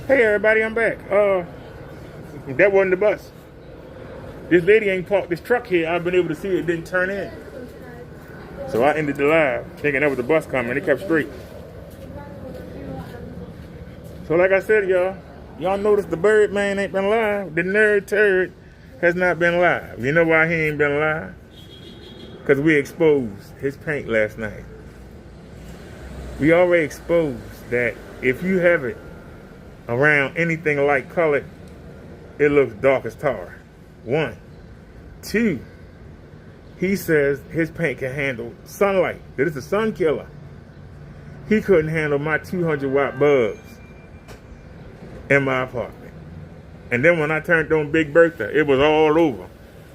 Hey everybody, I'm back. That wasn't the bus. This lady ain't parked this truck here. I've been able to see it didn't turn in. So I ended the live thinking that was the bus coming. It kept straight. So like I said, y'all notice the bird man ain't been live. The nerd turd has not been live. You know why he ain't been live? Because we exposed his paint last night. We already exposed that if you have it around anything light colored, it looks dark as tar. 1. 2, he says his paint can handle sunlight. That it's a sun killer. He couldn't handle my 200-watt bulbs in my apartment. And then when I turned on Big Bertha, it was all over.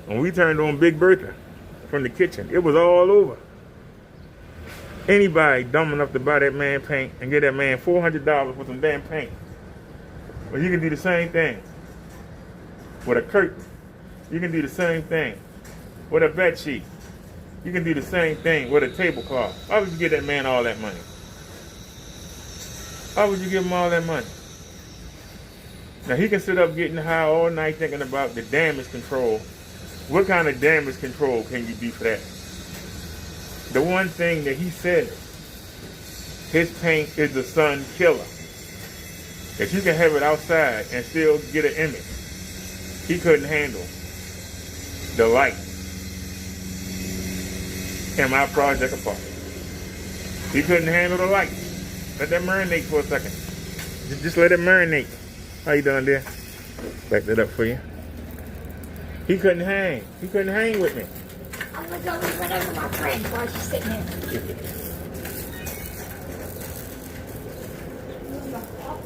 When we turned on Big Bertha from the kitchen, it was all over. Anybody dumb enough to buy that man paint and get that man $400 for some damn paint, well, you can do the same thing with a curtain. You can do the same thing with a bed sheet. You can do the same thing with a tablecloth. Why would you give that man all that money? Why would you give him all that money? Now, he can sit up getting high all night thinking about the damage control. What kind of damage control can you do for that? The one thing that he said, his paint is the sun killer. If you can have it outside and still get an image, he couldn't handle the light in my project apartment. He couldn't handle the light. Let that marinate for a second. Just let it marinate. How you doing there? Back that up for you. He couldn't hang. He couldn't hang with me. I'm gonna go with whatever my friend while she's sitting there.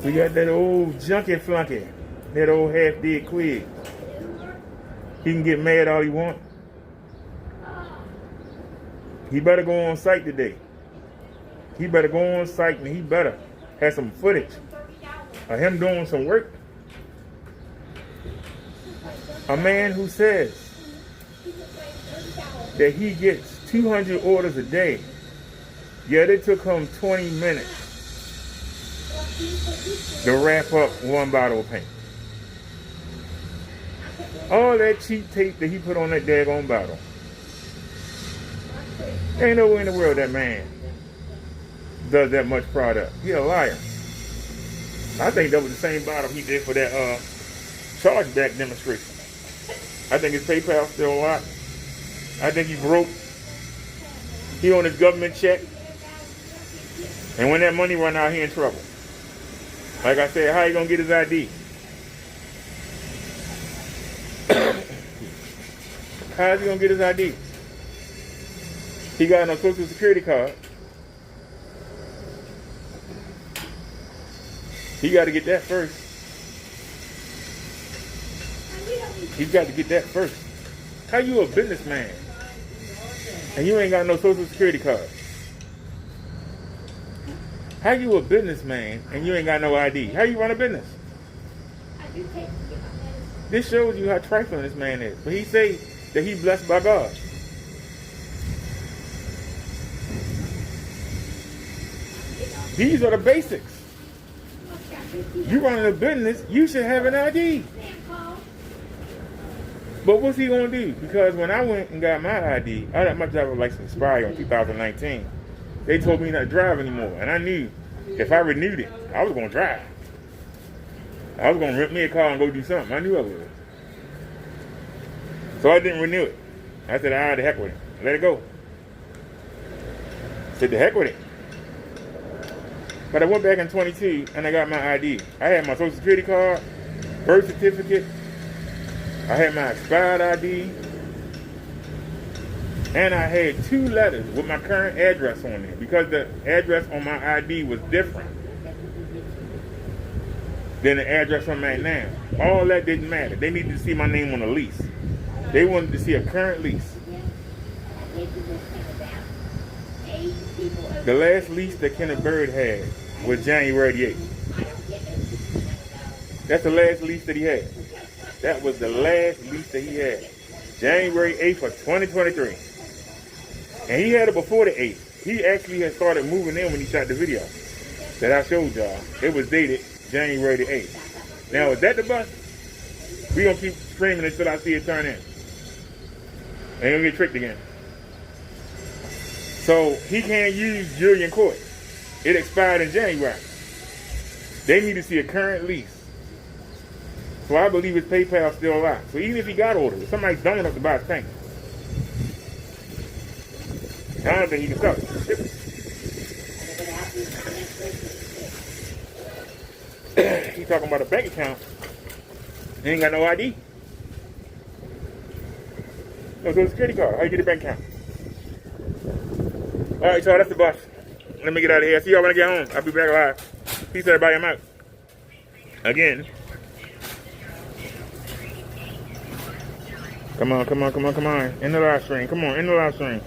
We got that old junkie flunky, that old half-dead Quig. He can get mad all he want. He better go on site today. He better go on site and he better have some footage of him doing some work. A man who says that he gets 200 orders a day, yet it took him 20 minutes to wrap up one bottle of paint. All that cheap tape that he put on that daggone bottle. Ain't no way in the world that man does that much product. He a liar. I think that was the same bottle he did for that chargeback demonstration. I think his PayPal still locked. I think he broke. He on his government check. And when that money run out, he in trouble. Like I said, how he gonna get his ID? How's he gonna get his ID? He got no Social Security card. He got to get that first. He's got to get that first. How you a businessman and you ain't got no Social Security card? How you a businessman and you ain't got no ID? How you run a business? This shows you how trifling this man is. But he say that he's blessed by God. These are the basics. You running a business, you should have an ID. But what's he gonna do? Because when I went and got my ID, I got my driver's license expired in 2019. They told me not to drive anymore, and I knew if I renewed it, I was gonna drive. I was gonna rent me a car and go do something. I knew I would. So I didn't renew it. I said, the heck with it. Let it go. I said, the heck with it. But I went back in 22 and I got my ID. I had my Social Security card, birth certificate, I had my expired ID, and I had 2 letters with my current address on it because the address on my ID was different than the address I'm at now. All that didn't matter. They needed to see my name on a lease. They wanted to see a current lease. The last lease that Kenneth Bird had was January the 8th. That's the last lease that he had. That was the last lease that he had. January 8th of 2023. And he had it before the 8th. He actually had started moving in when he shot the video that I showed y'all. It was dated January the 8th. Now, is that the bus? We gonna keep screaming until I see it turn in. Ain't gonna get tricked again. So he can't use Julian Court. It expired in January. They need to see a current lease. So I believe his PayPal's still alive. So even if he got orders, somebody's dumb enough to buy his tank. I don't think he can sell it. He's talking about a bank account. He ain't got no ID. No social security card. How you get a bank account? Alright, y'all, that's the bus. Let me get out of here. See y'all when I get home. I'll be back live. Peace, everybody. I'm out. Again. Come on. In the live stream. Come on, in the live stream.